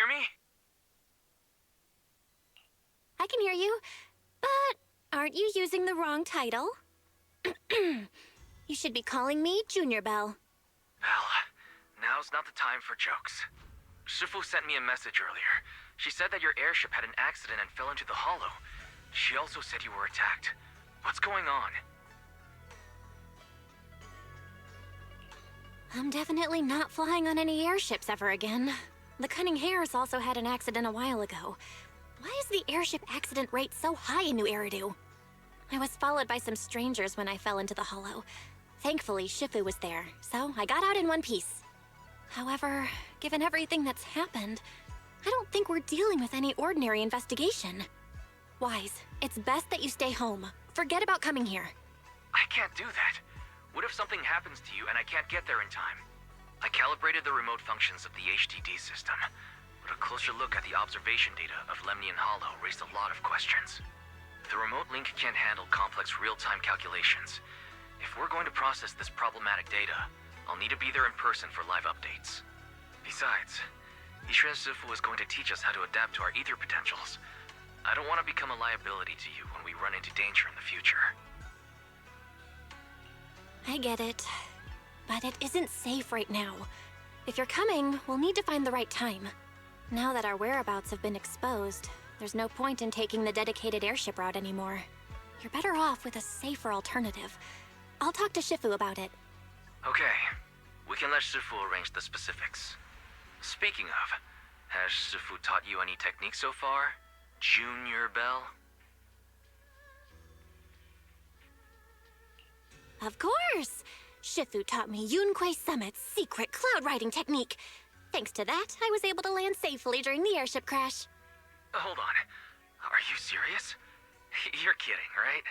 hear me? I can hear you, but aren't you using the wrong title? You should be calling me Junior Belle. Well, now's not the time for jokes. Shifu sent me a message earlier. She said that your airship had an accident and fell into the hollow. She also said you were attacked. What's going on? I'm definitely not flying on any airships ever again. The Cunning Hares also had an accident a while ago. Why is the airship accident rate so high in New Eridu? I was followed by some strangers when I fell into the hollow. Thankfully, Shifu was there, so I got out in one piece. However, given everything that's happened, I don't think we're dealing with any ordinary investigation. Wise, it's best that you stay home. Forget about coming here. I can't do that. What if something happens to you and I can't get there in time? I calibrated the remote functions of the HDD system, but a closer look at the observation data of Lemnian Hollow raised a lot of questions. The remote link can't handle complex real-time calculations. If we're going to process this problematic data, I'll need to be there in person for live updates. Besides, Ishren Shifu is going to teach us how to adapt to our ether potentials. I don't want to become a liability to you when we run into danger in the future. I get it, but it isn't safe right now. If you're coming, we'll need to find the right time. Now that our whereabouts have been exposed, there's no point in taking the dedicated airship route anymore. You're better off with a safer alternative. I'll talk to Shifu about it. Okay, we can let Shifu arrange the specifics. Speaking of, has Shifu taught you any techniques so far, Junior Belle? Of course! Shifu taught me Yunquei Summit's secret cloud riding technique. Thanks to that, I was able to land safely during the airship crash. Hold on. Are you serious? You're kidding, right?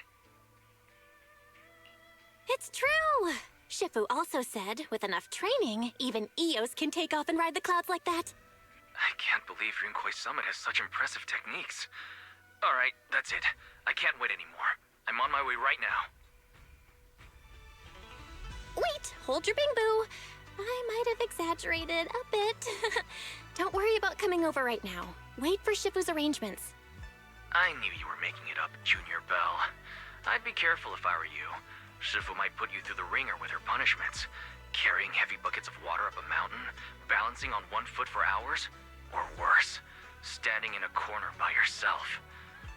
It's true! Shifu also said, with enough training, even Eos can take off and ride the clouds like that. I can't believe Yunquei Summit has such impressive techniques. Alright, that's it. I can't wait anymore. I'm on my way right now. Wait, hold your bing-boo. I might have exaggerated a bit. Don't worry about coming over right now. Wait for Shifu's arrangements. I knew you were making it up, Junior Belle. I'd be careful if I were you. Shifu might put you through the ringer with her punishments. Carrying heavy buckets of water up a mountain, balancing on one foot for hours, or worse, standing in a corner by yourself.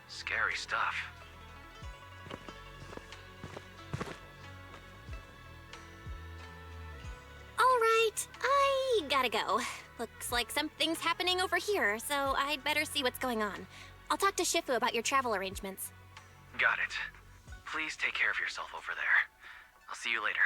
Scary stuff. All right, I gotta go. Looks like something's happening over here, so I'd better see what's going on. I'll talk to Shifu about your travel arrangements. Got it. Please take care of yourself over there. I'll see you later.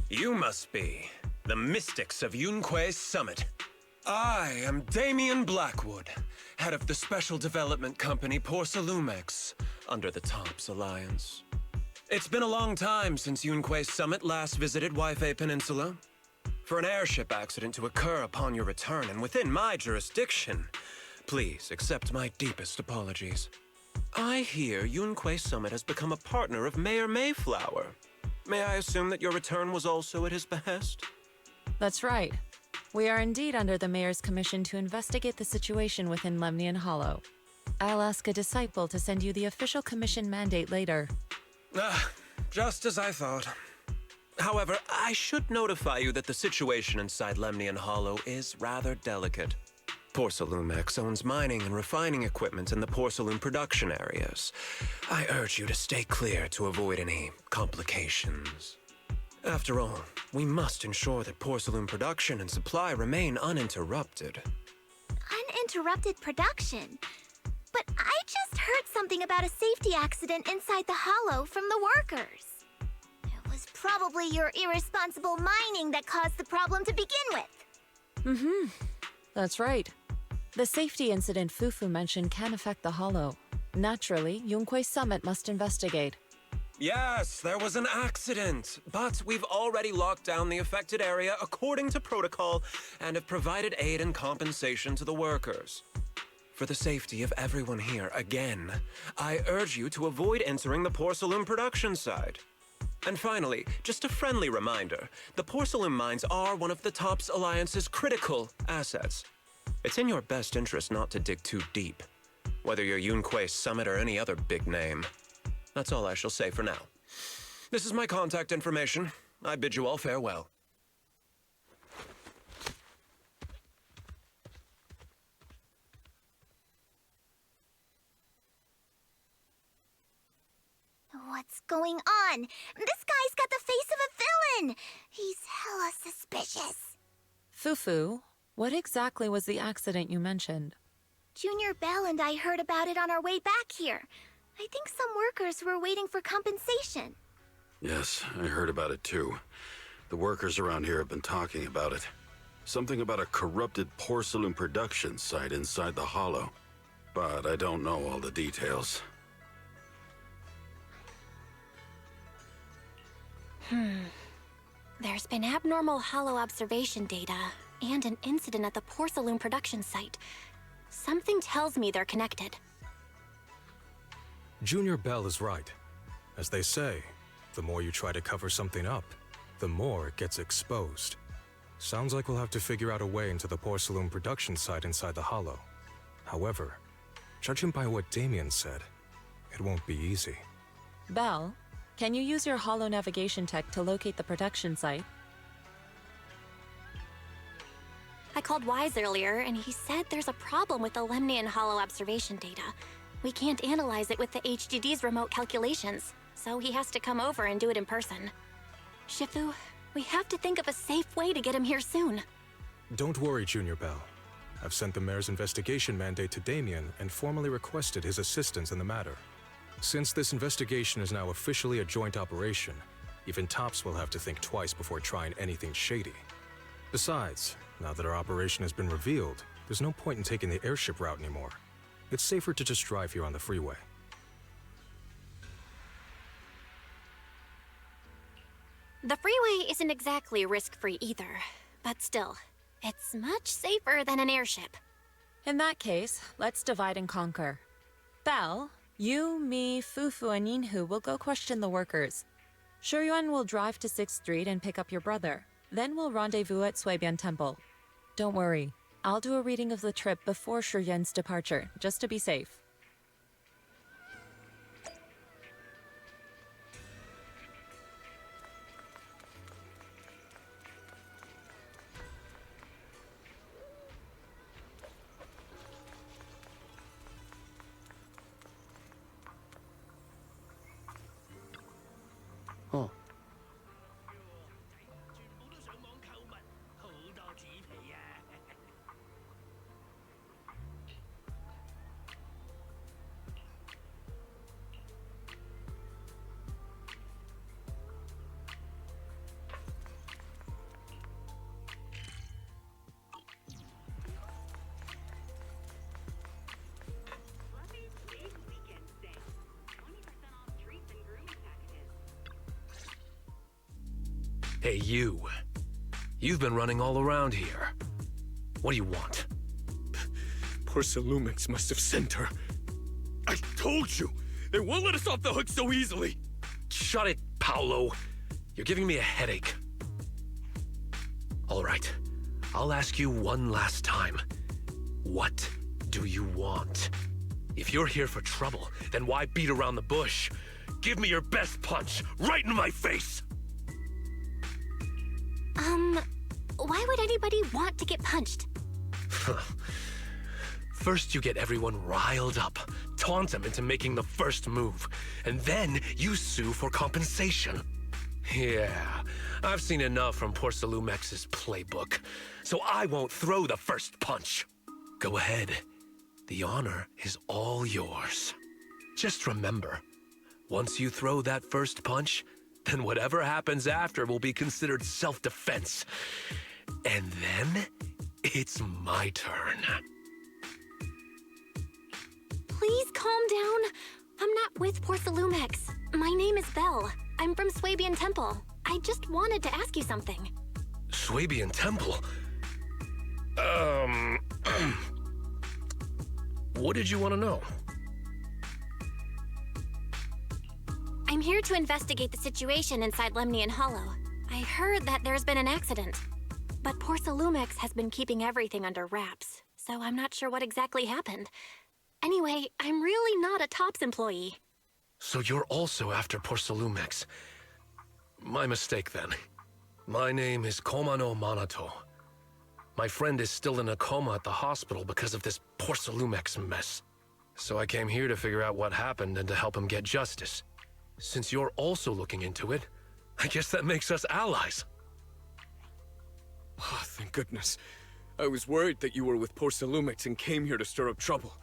You must be the mystics of Yunquei Summit. I am Damien Blackwood, head of the special development company Porsalumex, under the Tops Alliance. It's been a long time since Yunquei Summit last visited Waifei Peninsula. For an airship accident to occur upon your return and within my jurisdiction, please accept my deepest apologies. I hear Yunquei Summit has become a partner of Mayor Mayflower. May I assume that your return was also at his behest? That's right. We are indeed under the Mayor's commission to investigate the situation within Lemnian Hollow. I'll ask a disciple to send you the official commission mandate later. Just as I thought. However, I should notify you that the situation inside Lemnian Hollow is rather delicate. Porsalumex owns mining and refining equipment in the porcelain production areas. I urge you to stay clear to avoid any complications. After all, we must ensure that porcelain production and supply remain uninterrupted. Uninterrupted production? But I just heard something about a safety accident inside the hollow from the workers. It was probably your irresponsible mining that caused the problem to begin with. That's right. The safety incident Fufu mentioned can affect the Hollow. Naturally, Yunquei Summit must investigate. Yes, there was an accident, but we've already locked down the affected area according to protocol and have provided aid and compensation to the workers. For the safety of everyone here, again, I urge you to avoid entering the Pôr-do-sol production site. And finally, just a friendly reminder, the Pôr-do-sol mines are one of the TOPS Alliance's critical assets. It's in your best interest not to dig too deep, whether you're Yunque Summit or any other big name. That's all I shall say for now. This is my contact information. I bid you all farewell. What's going on? This guy's got the face of a villain! He's hella suspicious. Fufu, what exactly was the accident you mentioned? Junior Bell and I heard about it on our way back here. I think some workers were waiting for compensation. Yes, I heard about it too. The workers around here have been talking about it. Something about a corrupted porcelain production site inside the hollow. But I don't know all the details. There's been abnormal hollow observation data and an incident at the porcelain production site. Something tells me they're connected. Junior Bell is right. As they say, the more you try to cover something up, the more it gets exposed. Sounds like we'll have to figure out a way into the porcelain production site inside the hollow. However, judging by what Damien said, it won't be easy. Belle, can you use your hollow navigation tech to locate the production site? I called Wise earlier, and he said there's a problem with the Lemnian hollow observation data. We can't analyze it with the HDD's remote calculations, so he has to come over and do it in person. Shifu, we have to think of a safe way to get him here soon. Don't worry, Junior Bell. I've sent the mayor's investigation mandate to Damien and formally requested his assistance in the matter. Since this investigation is now officially a joint operation, even TOPS will have to think twice before trying anything shady. Besides, now that our operation has been revealed, there's no point in taking the airship route anymore. It's safer to just drive here on the freeway. The freeway isn't exactly risk-free either, but still, it's much safer than an airship. In that case, let's divide and conquer. Belle, you, me, Fufu, and Yinhu will go question the workers. Shuyuan will drive to 6th Street and pick up your brother. Then we'll rendezvous at Suibian Temple. Don't worry, I'll do a reading of the trip before Shuyuan's departure, just to be safe. Oh. Hey, you. You've been running all around here. What do you want? Porcelumix must have sent her. I told you! They won't let us off the hook so easily! Shut it, Paolo. You're giving me a headache. All right. I'll ask you one last time. What do you want? If you're here for trouble, then why beat around the bush? Give me your best punch, right in my face! Why would anybody want to get punched? First you get everyone riled up, taunt them into making the first move, and then you sue for compensation. Yeah, I've seen enough from Porcelumex's playbook, so I won't throw the first punch. Go ahead. The honor is all yours. Just remember, once you throw that first punch, then whatever happens after will be considered self-defense. And then, it's my turn. Please calm down. I'm not with Pôr-do-sol. My name is Belle. I'm from Swabian Temple. I just wanted to ask you something. Swabian Temple? What did you want to know? I'm here to investigate the situation inside Lemnian Hollow. I heard that there's been an accident, but Pôr-do-sol has been keeping everything under wraps, so I'm not sure what exactly happened. Anyway, I'm really not a TOPS employee. So you're also after Pôr-do-sol. My mistake, then. My name is Komano Manato. My friend is still in a coma at the hospital because of this Pôr-do-sol mess. So I came here to figure out what happened and to help him get justice. Since you're also looking into it, I guess that makes us allies. Oh, thank goodness. I was worried that you were with Pôr-do-sol and came here to stir up trouble.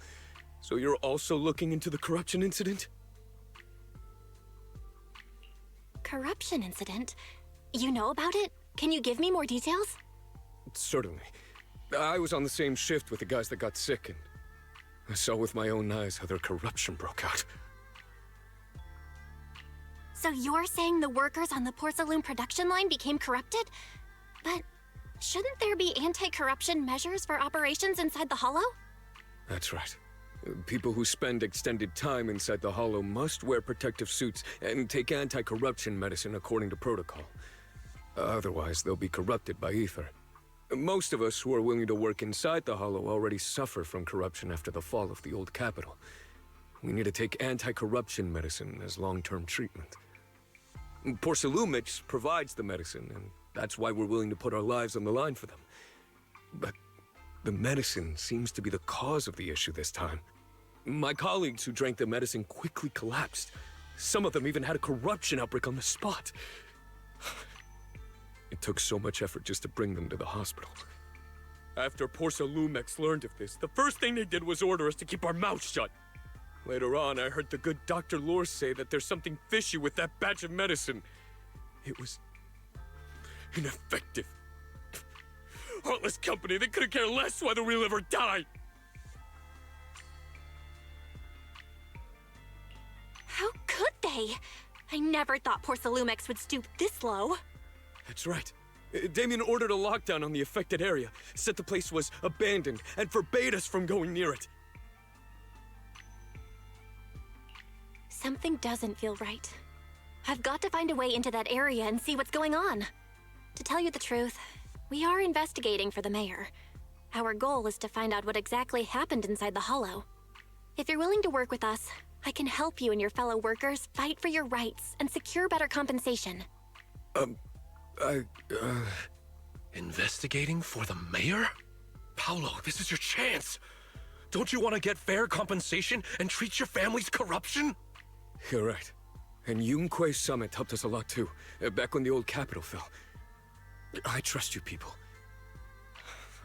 So you're also looking into the corruption incident? Corruption incident? You know about it? Can you give me more details? Certainly. I was on the same shift with the guys that got sick, and I saw with my own eyes how their corruption broke out. So you're saying the workers on the Pôr-do-sol production line became corrupted? But shouldn't there be anti-corruption measures for operations inside the Hollow? That's right. People who spend extended time inside the Hollow must wear protective suits and take anti-corruption medicine according to protocol. Otherwise, they'll be corrupted by ether. Most of us who are willing to work inside the Hollow already suffer from corruption after the fall of the old capital. We need to take anti-corruption medicine as long-term treatment. Pôr-do-sol provides the medicine, and that's why we're willing to put our lives on the line for them. But the medicine seems to be the cause of the issue this time. My colleagues who drank the medicine quickly collapsed. Some of them even had a corruption outbreak on the spot. It took so much effort just to bring them to the hospital. After Pôr-do-sol learned of this, the first thing they did was order us to keep our mouths shut. Later on, I heard the good Dr. Lore say that there's something fishy with that batch of medicine. It was ineffective. Heartless company, they couldn't care less whether we live or die. How could they? I never thought Pôr-do-sol would stoop this low. That's right. Damien ordered a lockdown on the affected area, said the place was abandoned, and forbade us from going near it. Something doesn't feel right. I've got to find a way into that area and see what's going on. To tell you the truth, we are investigating for the mayor. Our goal is to find out what exactly happened inside the Hollow. If you're willing to work with us, I can help you and your fellow workers fight for your rights and secure better compensation. Investigating for the mayor? Paolo, this is your chance. Don't you want to get fair compensation and treat your family's corruption? You're right. And Yunque Summit helped us a lot too, back when the old capital fell. I trust you people.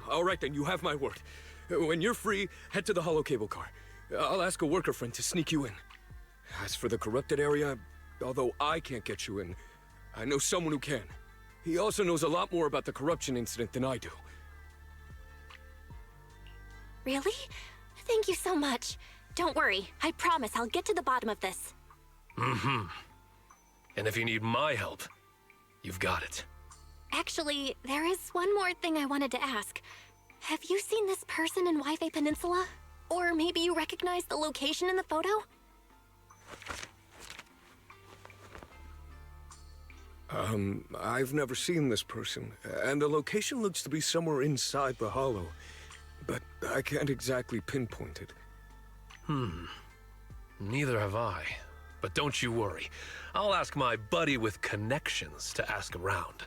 All right then, you have my word. When you're free, head to the Hollow cable car. I'll ask a worker friend to sneak you in. As for the corrupted area, although I can't get you in, I know someone who can. He also knows a lot more about the corruption incident than I do. Really? Thank you so much. Don't worry, I promise I'll get to the bottom of this. Mm-hmm. And if you need my help, you've got it. Actually, there is one more thing I wanted to ask. Have you seen this person in Wi-Fi Peninsula? Or maybe you recognize the location in the photo? I've never seen this person, and the location looks to be somewhere inside the Hollow, but I can't exactly pinpoint it. Neither have I. But don't you worry. I'll ask my buddy with connections to ask around.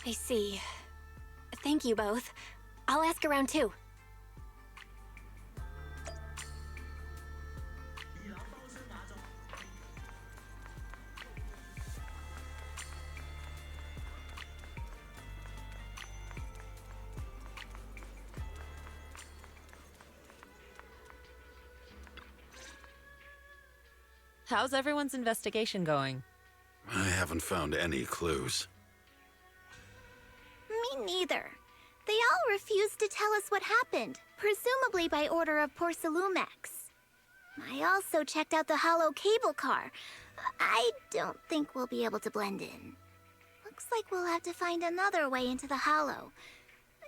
I see. Thank you both. I'll ask around too. How's everyone's investigation going? I haven't found any clues. Me neither. They all refused to tell us what happened, presumably by order of Pôr-do-sol. I also checked out the hollow cable car. I don't think we'll be able to blend in. Looks like we'll have to find another way into the hollow.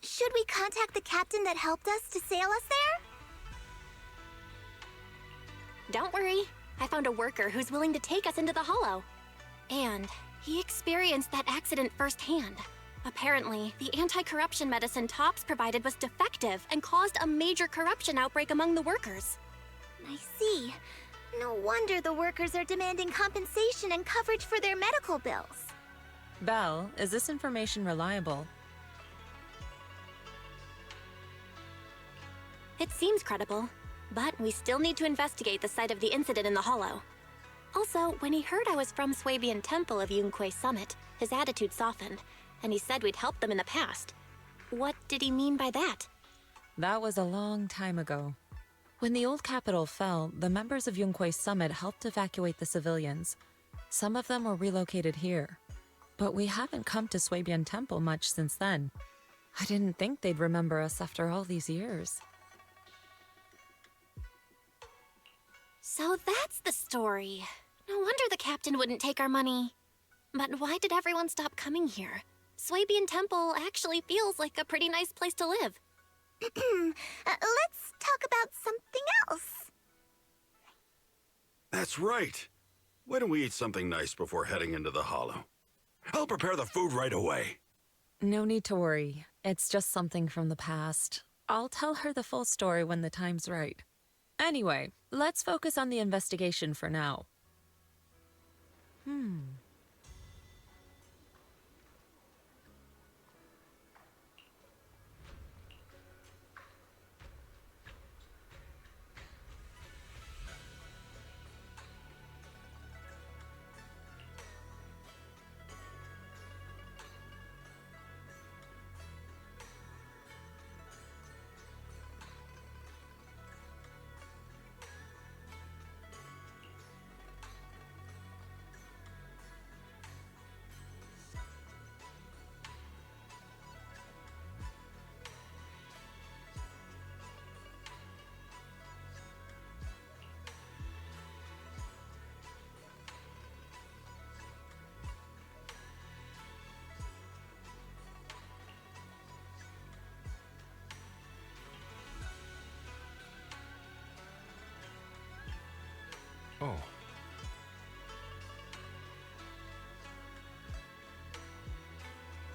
Should we contact the captain that helped us to sail us there? Don't worry. I found a worker who's willing to take us into the hollow. And he experienced that accident firsthand. Apparently, the anti-corruption medicine Tops provided was defective and caused a major corruption outbreak among the workers. I see. No wonder the workers are demanding compensation and coverage for their medical bills. Belle, is this information reliable? It seems credible, but we still need to investigate the site of the incident in the hollow. Also, when he heard I was from Swabian Temple of Yunque Summit, his attitude softened, and he said we'd helped them in the past. What did he mean by that? That was a long time ago. When the old capital fell, the members of Yunque Summit helped evacuate the civilians. Some of them were relocated here. But we haven't come to Swabian Temple much since then. I didn't think they'd remember us after all these years. So that's the story. No wonder the captain wouldn't take our money. But why did everyone stop coming here? Swabian Temple actually feels like a pretty nice place to live. Let's talk about something else. That's right. Why don't we eat something nice before heading into the hollow? I'll prepare the food right away. No need to worry. It's just something from the past. I'll tell her the full story when the time's right. Anyway, let's focus on the investigation for now. Oh.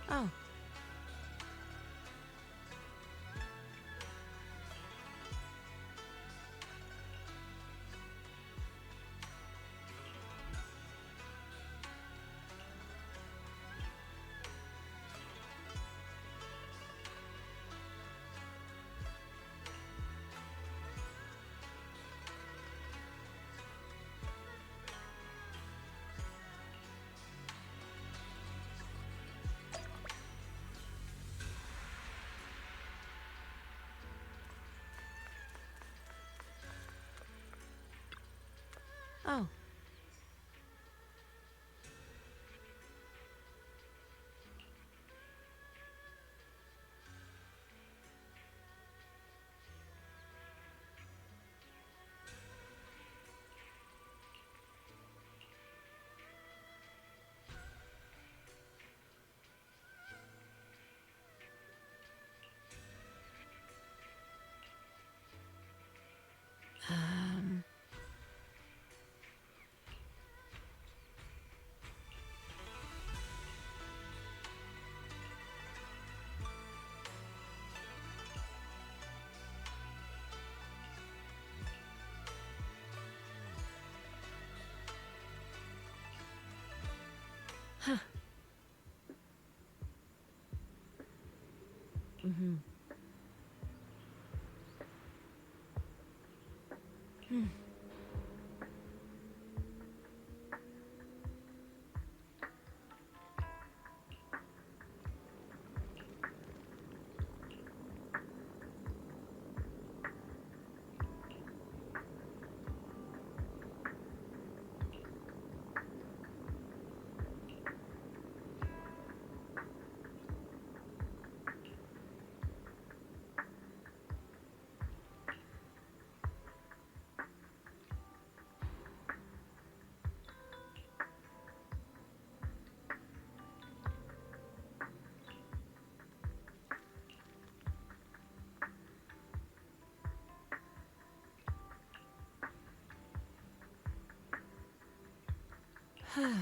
Oh. Oh. Huh. Mm-hmm. Oh.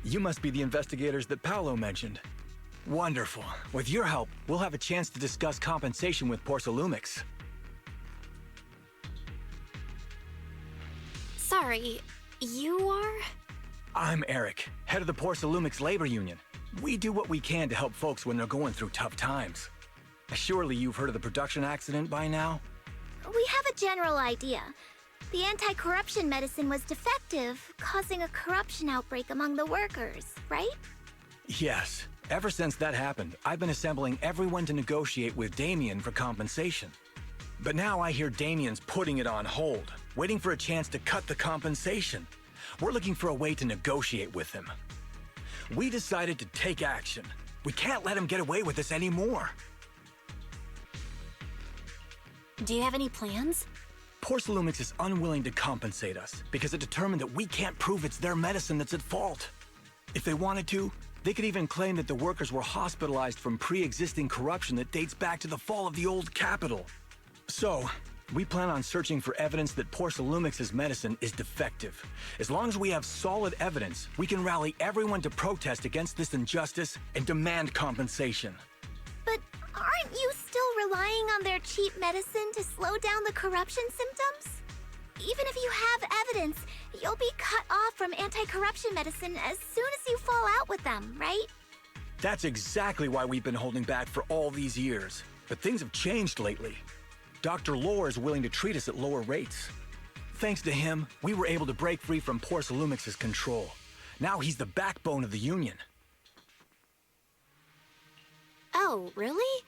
You must be the investigators that Paolo mentioned. Wonderful. With your help, we'll have a chance to discuss compensation with Porsalumix. Sorry, you are? I'm Eric, head of the Porsalumix Labor Union. We do what we can to help folks when they're going through tough times. Surely you've heard of the production accident by now? We have a general idea. The anti-corruption medicine was defective, causing a corruption outbreak among the workers, right? Yes. Ever since that happened, I've been assembling everyone to negotiate with Damien for compensation. But now I hear Damien's putting it on hold, waiting for a chance to cut the compensation. We're looking for a way to negotiate with him. We decided to take action. We can't let him get away with this anymore. Do you have any plans? Porsalumix is unwilling to compensate us because it determined that we can't prove it's their medicine that's at fault. If they wanted to, they could even claim that the workers were hospitalized from pre-existing corruption that dates back to the fall of the old capital. So, we plan on searching for evidence that Porsalumix's medicine is defective. As long as we have solid evidence, we can rally everyone to protest against this injustice and demand compensation. But aren't you still relying on their cheap medicine to slow down the corruption symptoms? Even if you have evidence, you'll be cut off from anti-corruption medicine as soon as you fall out with them, right? That's exactly why we've been holding back for all these years. But things have changed lately. Dr. Lore is willing to treat us at lower rates. Thanks to him, we were able to break free from Porsalumix's control. Now he's the backbone of the Union. Oh, really?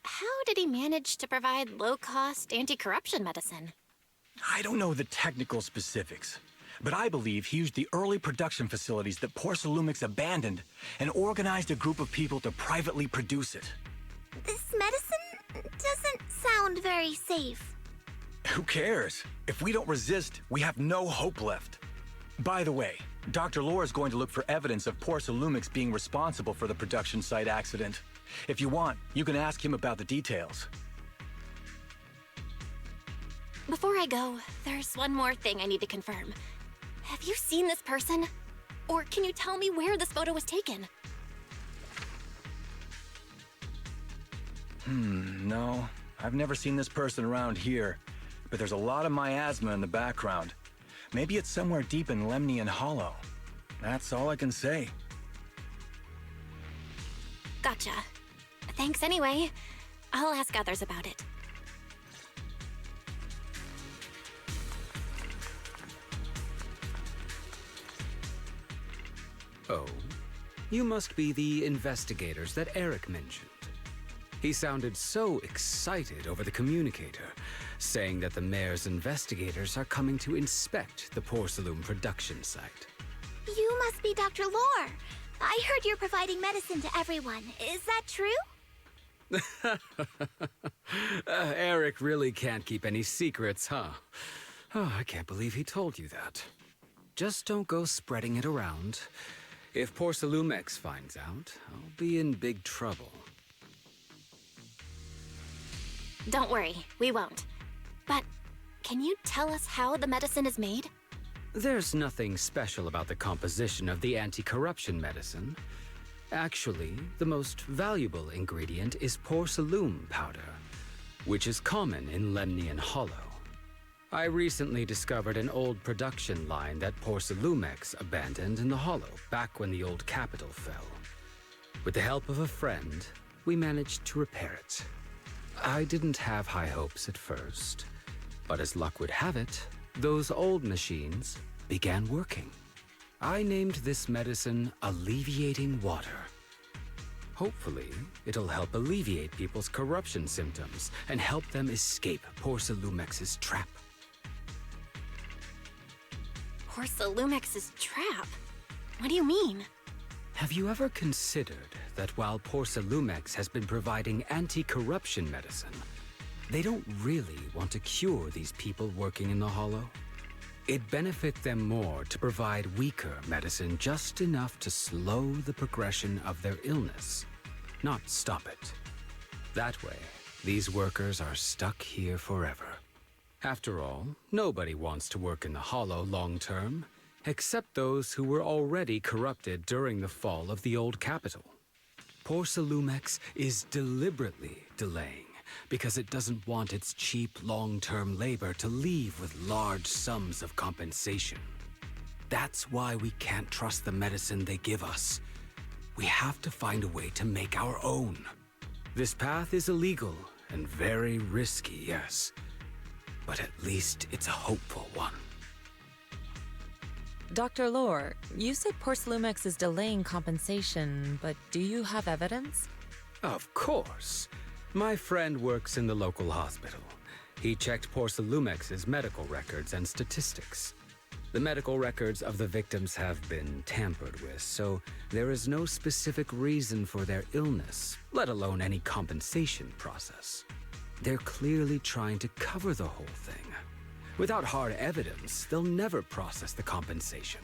How did he manage to provide low-cost anti-corruption medicine? I don't know the technical specifics, but I believe he used the early production facilities that Porsalumix abandoned and organized a group of people to privately produce it. This medicine doesn't sound very safe. Who cares? If we don't resist, we have no hope left. By the way, Dr. Lore is going to look for evidence of Pôr-do-sol being responsible for the production site accident. If you want, you can ask him about the details. Before I go, there's one more thing I need to confirm. Have you seen this person? Or can you tell me where this photo was taken? No. I've never seen this person around here, but there's a lot of miasma in the background. Maybe it's somewhere deep in Lemnian Hollow. That's all I can say. Gotcha. Thanks anyway. I'll ask others about it. Oh, you must be the investigators that Eric mentioned. He sounded so excited over the communicator, saying that the mayor's investigators are coming to inspect the Pôr-do-sol production site. You must be Dr. Lore. I heard you're providing medicine to everyone. Is that true? Eric really can't keep any secrets, huh? Oh, I can't believe he told you that. Just don't go spreading it around. If Pôr-do-sol finds out, I'll be in big trouble. Don't worry, we won't. But can you tell us how the medicine is made? There's nothing special about the composition of the anti-corruption medicine. Actually, the most valuable ingredient is Pôr-do-sol powder, which is common in Lemnian Hollow. I recently discovered an old production line that Pôr-do-sol abandoned in the Hollow back when the old capital fell. With the help of a friend, we managed to repair it. I didn't have high hopes at first, but as luck would have it, those old machines began working. I named this medicine Alleviating Water. Hopefully, it'll help alleviate people's corruption symptoms and help them escape Pôr-do-sol's trap. Pôr-do-sol's trap? What do you mean? Have you ever considered that while Pôr-do-sol has been providing anti-corruption medicine, they don't really want to cure these people working in the Hollow? It'd benefit them more to provide weaker medicine just enough to slow the progression of their illness, not stop it. That way, these workers are stuck here forever. After all, nobody wants to work in the Hollow long term, except those who were already corrupted during the fall of the old capital. Pôr-do-sol is deliberately delaying because it doesn't want its cheap long-term labor to leave with large sums of compensation. That's why we can't trust the medicine they give us. We have to find a way to make our own. This path is illegal and very risky, yes, but at least it's a hopeful one. Dr. Lore, you said Pôr-do-sol is delaying compensation, but do you have evidence? Of course. My friend works in the local hospital. He checked Pôr-do-sol's medical records and statistics. The medical records of the victims have been tampered with, so there is no specific reason for their illness, let alone any compensation process. They're clearly trying to cover the whole thing. Without hard evidence, they'll never process the compensation.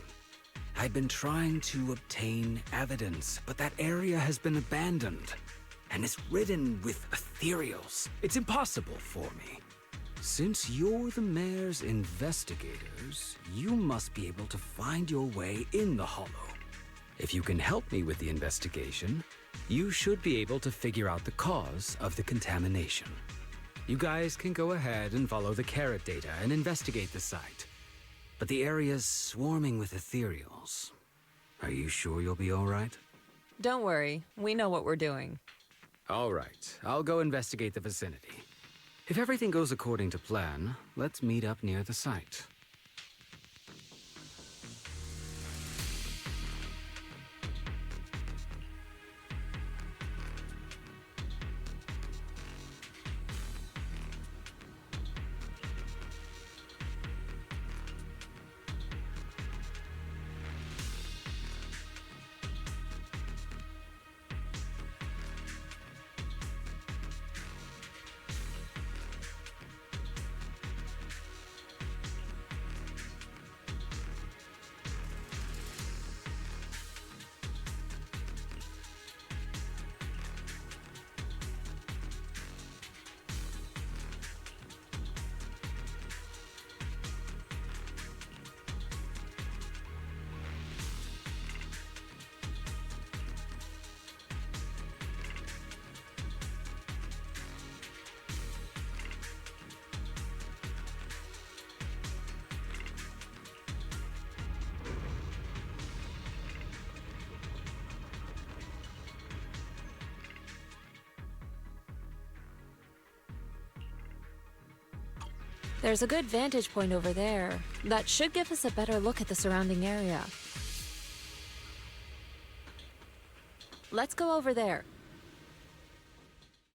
I've been trying to obtain evidence, but that area has been abandoned and is ridden with ethereals. It's impossible for me. Since you're the mayor's investigators, you must be able to find your way in the Hollow. If you can help me with the investigation, you should be able to figure out the cause of the contamination. You guys can go ahead and follow the carrot data and investigate the site. But the area's swarming with ethereals. Are you sure you'll be all right? Don't worry, we know what we're doing. All right, I'll go investigate the vicinity. If everything goes according to plan, let's meet up near the site. There's a good vantage point over there. That should give us a better look at the surrounding area. Let's go over there.